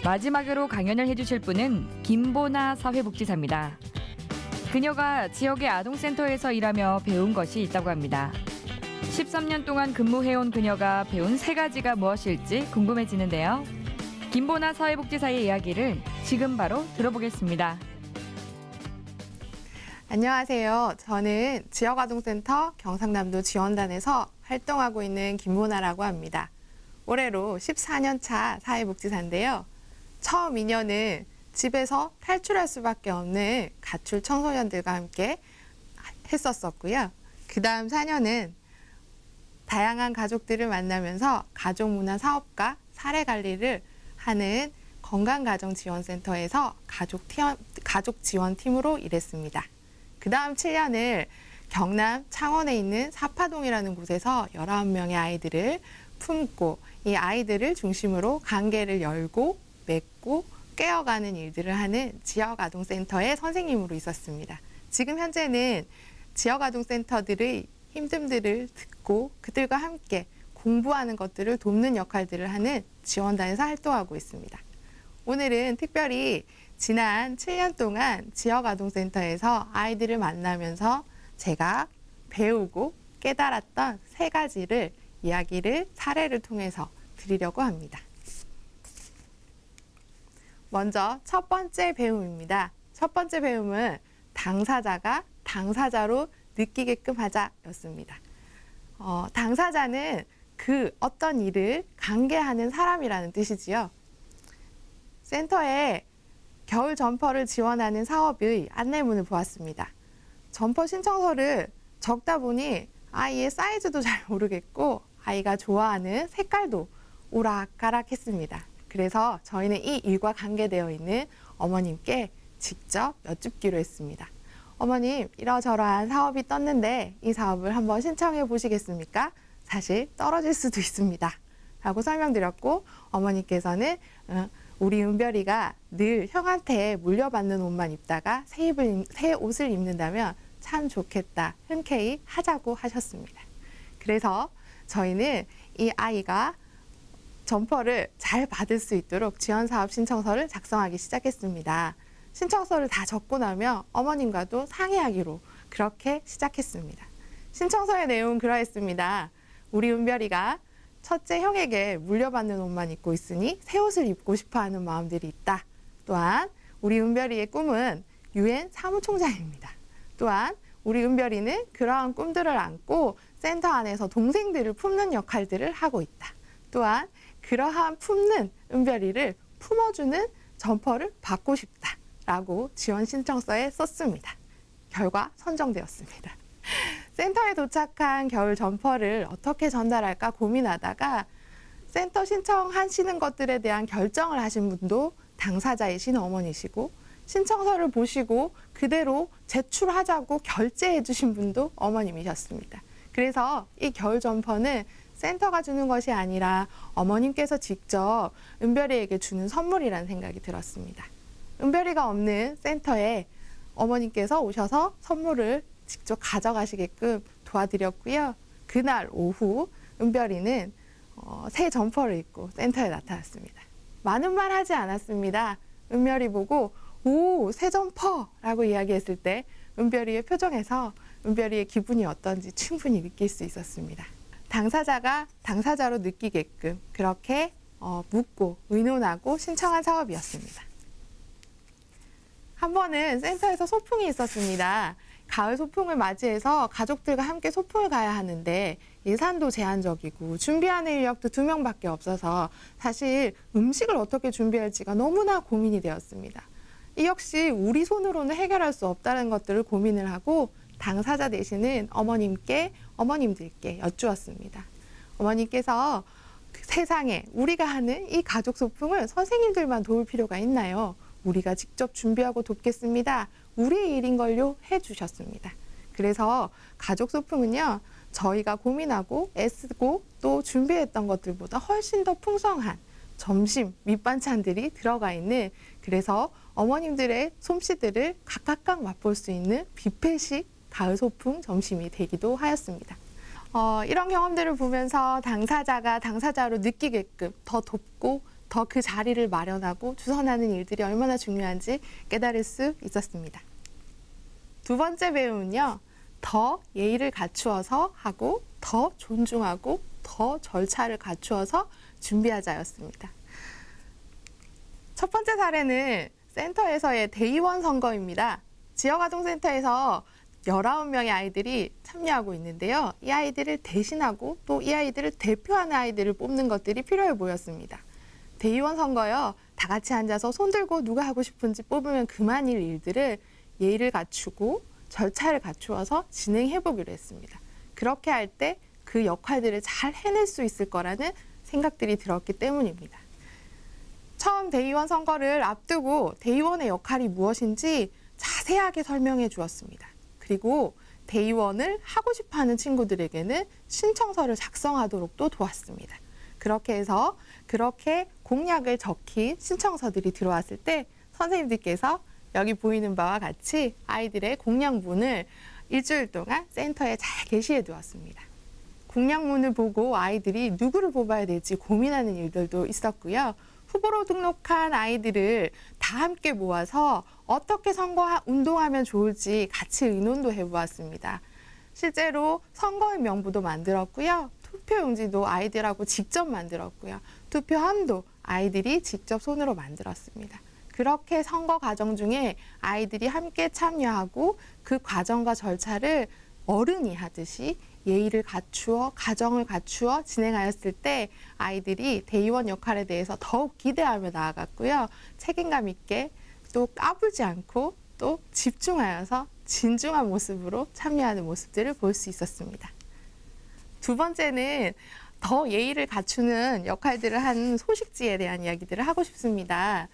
마지막으로 강연을 해주실 분은 김보나 사회복지사입니다. 그녀가 지역의 아동센터에서 일하며 배운 것이 있다고 합니다. 13년 동안 근무해온 그녀가 배운 3가지가 무엇일지 궁금해지는데요. 김보나 사회복지사의 이야기를 지금 바로 들어보겠습니다. 안녕하세요. 저는 지역아동센터 경상남도 지원단에서 활동하고 있는 김보나라고 합니다. 올해로 14년 차 사회복지사인데요. 처음 2년은 집에서 탈출할 수밖에 없는 가출 청소년들과 함께 했었었고요. 그 다음 4년은 다양한 가족들을 만나면서 가족문화 사업과 사례관리를 하는 건강가정지원센터에서 가족지원팀으로 일했습니다. 그 다음 7년을 경남 창원에 있는 사파동이라는 곳에서 19명의 아이들을 품고 이 아이들을 중심으로 관계를 열고 맺고 깨어가는 일들을 하는 지역아동센터의 선생님으로 있었습니다. 지금 현재는 지역아동센터들의 힘듦들을 듣고 그들과 함께 공부하는 것들을 돕는 역할들을 하는 지원단에서 활동하고 있습니다. 오늘은 특별히 지난 7년 동안 지역아동센터에서 아이들을 만나면서 제가 배우고 깨달았던 3가지를 이야기를 사례를 통해서 드리려고 합니다. 먼저 첫 번째 배움입니다. 첫 번째 배움은 당사자가 당사자로 느끼게끔 하자였습니다. 당사자는 그 어떤 일을 관계하는 사람이라는 뜻이지요. 센터에 겨울 점퍼를 지원하는 사업의 안내문을 보았습니다. 점퍼 신청서를 적다 보니 아이의 사이즈도 잘 모르겠고 아이가 좋아하는 색깔도 오락가락했습니다. 그래서 저희는 이 일과 관계되어 있는 어머님께 직접 여쭙기로 했습니다. 어머님, 이러저러한 사업이 떴는데 이 사업을 한번 신청해 보시겠습니까? 사실 떨어질 수도 있습니다. 라고 설명드렸고 어머니께서는 우리 은별이가 늘 형한테 물려받는 옷만 입다가 새 옷을 입는다면 참 좋겠다. 흔쾌히 하자고 하셨습니다. 그래서 저희는 이 아이가 점퍼를 잘 받을 수 있도록 지원사업 신청서를 작성하기 시작했습니다. 신청서를 다 적고 나면 어머님과도 상의하기로 그렇게 시작했습니다. 신청서의 내용은 그러했습니다. 우리 은별이가 첫째 형에게 물려받는 옷만 입고 있으니 새 옷을 입고 싶어하는 마음들이 있다. 또한 우리 은별이의 꿈은 UN 사무총장입니다. 또한 우리 은별이는 그러한 꿈들을 안고 센터 안에서 동생들을 품는 역할들을 하고 있다. 또한 그러한 품는 은별이를 품어주는 점퍼를 받고 싶다. 라고 지원 신청서에 썼습니다. 결과 선정되었습니다. 센터에 도착한 겨울 점퍼를 어떻게 전달할까 고민하다가 센터 신청하시는 것들에 대한 결정을 하신 분도 당사자이신 어머니시고 신청서를 보시고 그대로 제출하자고 결제해 주신 분도 어머님이셨습니다. 그래서 이 겨울 점퍼는 센터가 주는 것이 아니라 어머님께서 직접 은별이에게 주는 선물이라는 생각이 들었습니다. 은별이가 없는 센터에 어머님께서 오셔서 선물을 직접 가져가시게끔 도와드렸고요. 그날 오후 은별이는 새 점퍼를 입고 센터에 나타났습니다. 많은 말 하지 않았습니다. 은별이 보고 오, 새 점퍼라고 이야기했을 때 은별이의 표정에서 은별이의 기분이 어떤지 충분히 느낄 수 있었습니다. 당사자가 당사자로 느끼게끔 그렇게 묻고 의논하고 신청한 사업이었습니다. 한 번은 센터에서 소풍이 있었습니다. 가을 소풍을 맞이해서 가족들과 함께 소풍을 가야 하는데 예산도 제한적이고 준비하는 인력도 2명밖에 없어서 사실 음식을 어떻게 준비할지가 너무나 고민이 되었습니다. 이 역시 우리 손으로는 해결할 수 없다는 것들을 고민을 하고 당사자 되시는 어머님들께 여쭈었습니다. 어머님께서 세상에 우리가 하는 이 가족 소풍을 선생님들만 도울 필요가 있나요? 우리가 직접 준비하고 돕겠습니다. 우리의 일인걸요 해주셨습니다. 그래서 가족 소풍은요. 저희가 고민하고 애쓰고 또 준비했던 것들보다 훨씬 더 풍성한 점심 밑반찬들이 들어가 있는 그래서 어머님들의 솜씨들을 각각 맛볼 수 있는 뷔페식 가을 소풍 점심이 되기도 하였습니다. 이런 경험들을 보면서 당사자가 당사자로 느끼게끔 더 돕고 더 그 자리를 마련하고 주선하는 일들이 얼마나 중요한지 깨달을 수 있었습니다. 두 번째 배움은요. 더 예의를 갖추어서 하고 더 존중하고 더 절차를 갖추어서 준비하자였습니다. 첫 번째 사례는 센터에서의 대의원 선거입니다. 지역아동센터에서 19명의 아이들이 참여하고 있는데요. 이 아이들을 대신하고 또 이 아이들을 대표하는 아이들을 뽑는 것들이 필요해 보였습니다. 대의원 선거요. 다 같이 앉아서 손 들고 누가 하고 싶은지 뽑으면 그만일 일들을 예의를 갖추고 절차를 갖추어서 진행해 보기로 했습니다. 그렇게 할 때 그 역할들을 잘 해낼 수 있을 거라는 생각들이 들었기 때문입니다. 처음 대의원 선거를 앞두고 대의원의 역할이 무엇인지 자세하게 설명해 주었습니다. 그리고 대의원을 하고 싶어하는 친구들에게는 신청서를 작성하도록도 도왔습니다. 그렇게 해서 그렇게 공약을 적힌 신청서들이 들어왔을 때 선생님들께서 여기 보이는 바와 같이 아이들의 공약문을 일주일 동안 센터에 잘 게시해 두었습니다. 공약문을 보고 아이들이 누구를 뽑아야 될지 고민하는 일들도 있었고요. 후보로 등록한 아이들을 다 함께 모아서 어떻게 선거 운동하면 좋을지 같이 의논도 해보았습니다. 실제로 선거의 명부도 만들었고요. 투표용지도 아이들하고 직접 만들었고요. 투표함도 아이들이 직접 손으로 만들었습니다. 그렇게 선거 과정 중에 아이들이 함께 참여하고 그 과정과 절차를 어른이 하듯이 예의를 갖추어 가정을 갖추어 진행하였을 때 아이들이 대의원 역할에 대해서 더욱 기대하며 나아갔고요. 책임감 있게 또 까불지 않고 또 집중하여서 진중한 모습으로 참여하는 모습들을 볼 수 있었습니다. 두 번째는 더 예의를 갖추는 역할들을 한 소식지에 대한 이야기들을 하고 싶습니다.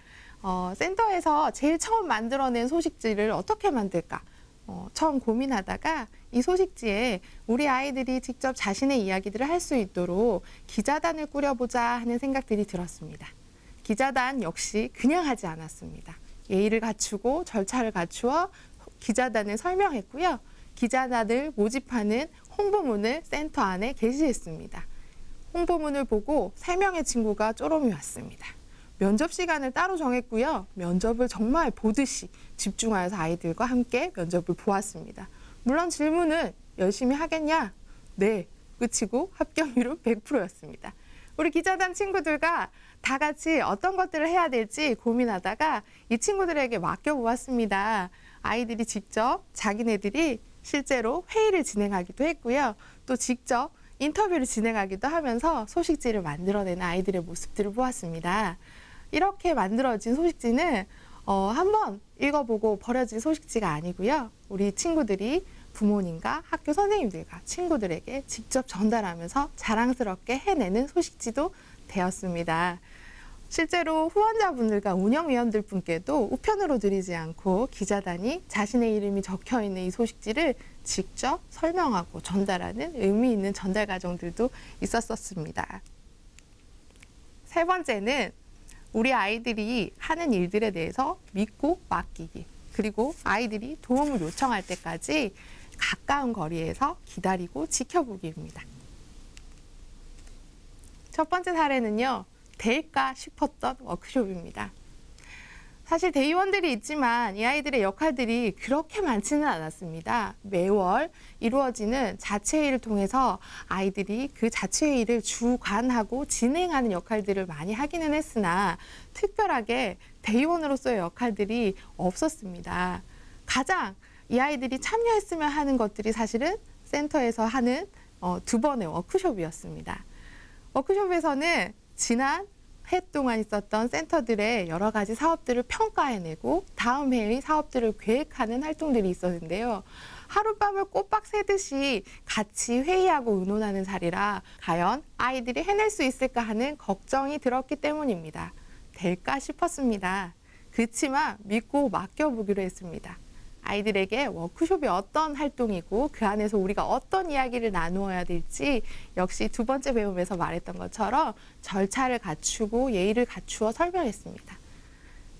센터에서 제일 처음 만들어낸 소식지를 어떻게 만들까? 처음 고민하다가 이 소식지에 우리 아이들이 직접 자신의 이야기들을 할 수 있도록 기자단을 꾸려보자 하는 생각들이 들었습니다. 기자단 역시 그냥 하지 않았습니다. 예의를 갖추고 절차를 갖추어 기자단을 설명했고요. 기자단을 모집하는 홍보문을 센터 안에 게시했습니다. 홍보문을 보고 3명의 친구가 쪼롬이 왔습니다. 면접 시간을 따로 정했고요. 면접을 정말 보듯이 집중하여서 아이들과 함께 면접을 보았습니다. 물론 질문은 열심히 하겠냐? 네, 끝이고 합격률은 100%였습니다. 우리 기자단 친구들과 다 같이 어떤 것들을 해야 될지 고민하다가 이 친구들에게 맡겨보았습니다. 아이들이 직접 자기네들이 실제로 회의를 진행하기도 했고요. 또 직접 인터뷰를 진행하기도 하면서 소식지를 만들어내는 아이들의 모습들을 보았습니다. 이렇게 만들어진 소식지는 한번 읽어보고 버려질 소식지가 아니고요. 우리 친구들이 부모님과 학교 선생님들과 친구들에게 직접 전달하면서 자랑스럽게 해내는 소식지도 되었습니다. 실제로 후원자분들과 운영위원들 분께도 우편으로 드리지 않고 기자단이 자신의 이름이 적혀있는 이 소식지를 직접 설명하고 전달하는 의미 있는 전달 과정들도 있었습니다. 세 번째는 우리 아이들이 하는 일들에 대해서 믿고 맡기기, 그리고 아이들이 도움을 요청할 때까지 가까운 거리에서 기다리고 지켜보기입니다. 첫 번째 사례는요, 될까 싶었던 워크숍입니다. 사실 대의원들이 있지만 이 아이들의 역할들이 그렇게 많지는 않았습니다. 매월 이루어지는 자치회의를 통해서 아이들이 그 자치회의를 주관하고 진행하는 역할들을 많이 하기는 했으나 특별하게 대의원으로서의 역할들이 없었습니다. 가장 이 아이들이 참여했으면 하는 것들이 사실은 센터에서 하는 2번의 워크숍이었습니다. 워크숍에서는 지난 해 동안 있었던 센터들의 여러 가지 사업들을 평가해내고 다음 해의 사업들을 계획하는 활동들이 있었는데요. 하룻밤을 꼬박 새듯이 같이 회의하고 의논하는 자리라 과연 아이들이 해낼 수 있을까 하는 걱정이 들었기 때문입니다. 될까 싶었습니다. 그렇지만 믿고 맡겨보기로 했습니다. 아이들에게 워크숍이 어떤 활동이고 그 안에서 우리가 어떤 이야기를 나누어야 될지 역시 2번째 배움에서 말했던 것처럼 절차를 갖추고 예의를 갖추어 설명했습니다.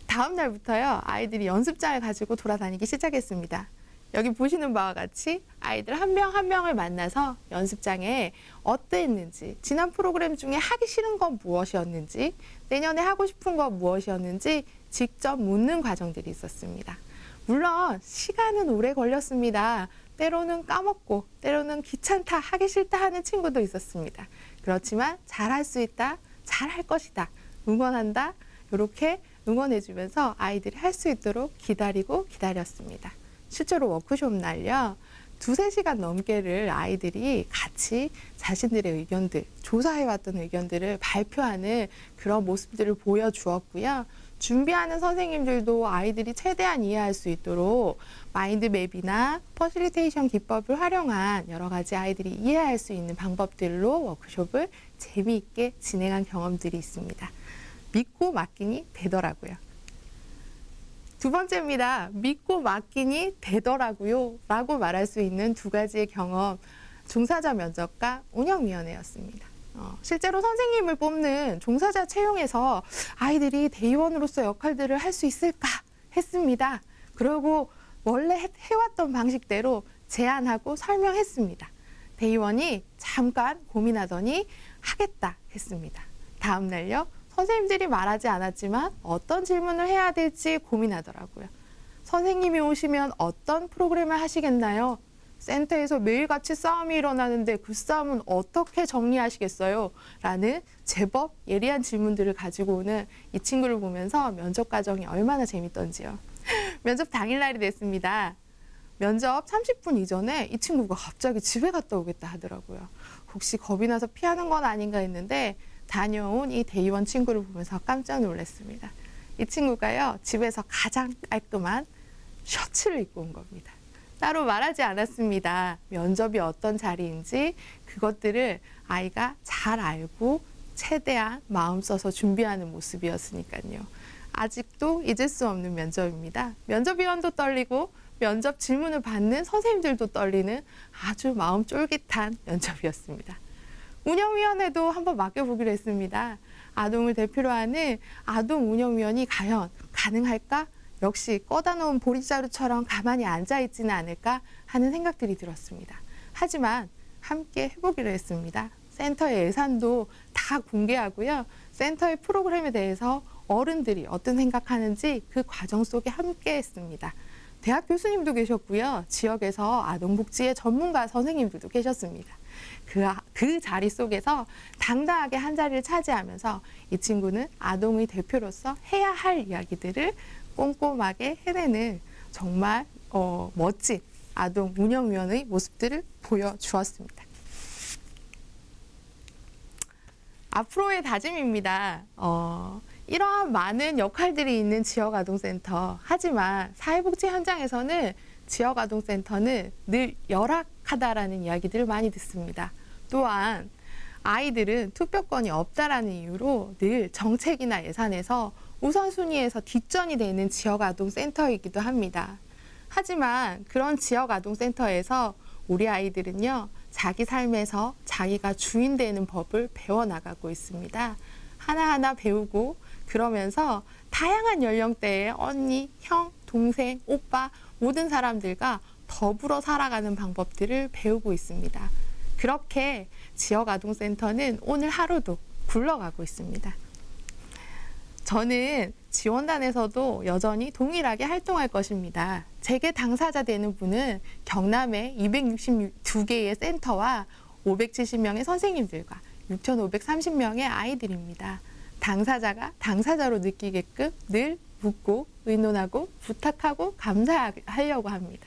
다음 날부터요, 아이들이 연습장을 가지고 돌아다니기 시작했습니다. 여기 보시는 바와 같이 아이들 한 명 한 명을 만나서 연습장에 어땠는지, 지난 프로그램 중에 하기 싫은 건 무엇이었는지, 내년에 하고 싶은 건 무엇이었는지 직접 묻는 과정들이 있었습니다. 물론 시간은 오래 걸렸습니다. 때로는 까먹고, 때로는 귀찮다, 하기 싫다 하는 친구도 있었습니다. 그렇지만 잘할 수 있다, 잘할 것이다, 응원한다, 이렇게 응원해주면서 아이들이 할 수 있도록 기다리고 기다렸습니다. 실제로 워크숍 날요, 2~3시간 넘게를 아이들이 같이 자신들의 의견들, 조사해왔던 의견들을 발표하는 그런 모습들을 보여주었고요. 준비하는 선생님들도 아이들이 최대한 이해할 수 있도록 마인드맵이나 퍼실리테이션 기법을 활용한 여러 가지 아이들이 이해할 수 있는 방법들로 워크숍을 재미있게 진행한 경험들이 있습니다. 믿고 맡기니 되더라고요. 두 번째입니다. 믿고 맡기니 되더라고요 라고 말할 수 있는 2가지의 경험, 종사자 면접과 운영위원회였습니다. 실제로 선생님을 뽑는 종사자 채용에서 아이들이 대의원으로서 역할들을 할 수 있을까 했습니다. 그리고 원래 해왔던 방식대로 제안하고 설명했습니다. 대의원이 잠깐 고민하더니 하겠다 했습니다. 다음 날요, 선생님들이 말하지 않았지만 어떤 질문을 해야 될지 고민하더라고요. 선생님이 오시면 어떤 프로그램을 하시겠나요? 센터에서 매일같이 싸움이 일어나는데 그 싸움은 어떻게 정리하시겠어요? 라는 제법 예리한 질문들을 가지고 오는 이 친구를 보면서 면접 과정이 얼마나 재밌던지요. 면접 당일날이 됐습니다. 면접 30분 이전에 이 친구가 갑자기 집에 갔다 오겠다 하더라고요. 혹시 겁이 나서 피하는 건 아닌가 했는데 다녀온 이 대의원 친구를 보면서 깜짝 놀랐습니다. 이 친구가요, 집에서 가장 깔끔한 셔츠를 입고 온 겁니다. 따로 말하지 않았습니다. 면접이 어떤 자리인지 그것들을 아이가 잘 알고 최대한 마음 써서 준비하는 모습이었으니까요. 아직도 잊을 수 없는 면접입니다. 면접위원도 떨리고 면접 질문을 받는 선생님들도 떨리는 아주 마음 쫄깃한 면접이었습니다. 운영위원회도 한번 맡겨보기로 했습니다. 아동을 대표로 하는 아동운영위원이 과연 가능할까? 역시 꺼다 놓은 보릿자루처럼 가만히 앉아있지는 않을까 하는 생각들이 들었습니다. 하지만 함께 해보기로 했습니다. 센터의 예산도 다 공개하고요. 센터의 프로그램에 대해서 어른들이 어떤 생각하는지 그 과정 속에 함께 했습니다. 대학 교수님도 계셨고요. 지역에서 아동복지의 전문가 선생님들도 계셨습니다. 그 자리 속에서 당당하게 한 자리를 차지하면서 이 친구는 아동의 대표로서 해야 할 이야기들을 꼼꼼하게 해내는 정말 멋진 아동 운영위원의 모습들을 보여주었습니다. 앞으로의 다짐입니다. 이러한 많은 역할들이 있는 지역아동센터, 하지만 사회복지 현장에서는 지역아동센터는 늘 열악하다라는 이야기들을 많이 듣습니다. 또한 아이들은 투표권이 없다라는 이유로 늘 정책이나 예산에서 우선순위에서 뒷전이 되는 지역아동센터이기도 합니다. 하지만 그런 지역아동센터에서 우리 아이들은요, 자기 삶에서 자기가 주인 되는 법을 배워나가고 있습니다. 하나하나 배우고 그러면서 다양한 연령대의 언니, 형, 동생, 오빠 모든 사람들과 더불어 살아가는 방법들을 배우고 있습니다. 그렇게 지역아동센터는 오늘 하루도 굴러가고 있습니다. 저는 지원단에서도 여전히 동일하게 활동할 것입니다. 제게 당사자 되는 분은 경남의 262개의 센터와 570명의 선생님들과 6,530명의 아이들입니다. 당사자가 당사자로 느끼게끔 늘 묻고 의논하고 부탁하고 감사하려고 합니다.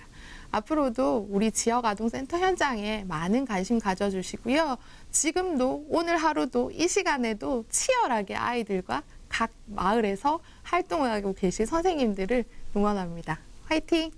앞으로도 우리 지역아동센터 현장에 많은 관심 가져주시고요. 지금도 오늘 하루도 이 시간에도 치열하게 아이들과 각 마을에서 활동하고 계신 선생님들을 응원합니다. 화이팅!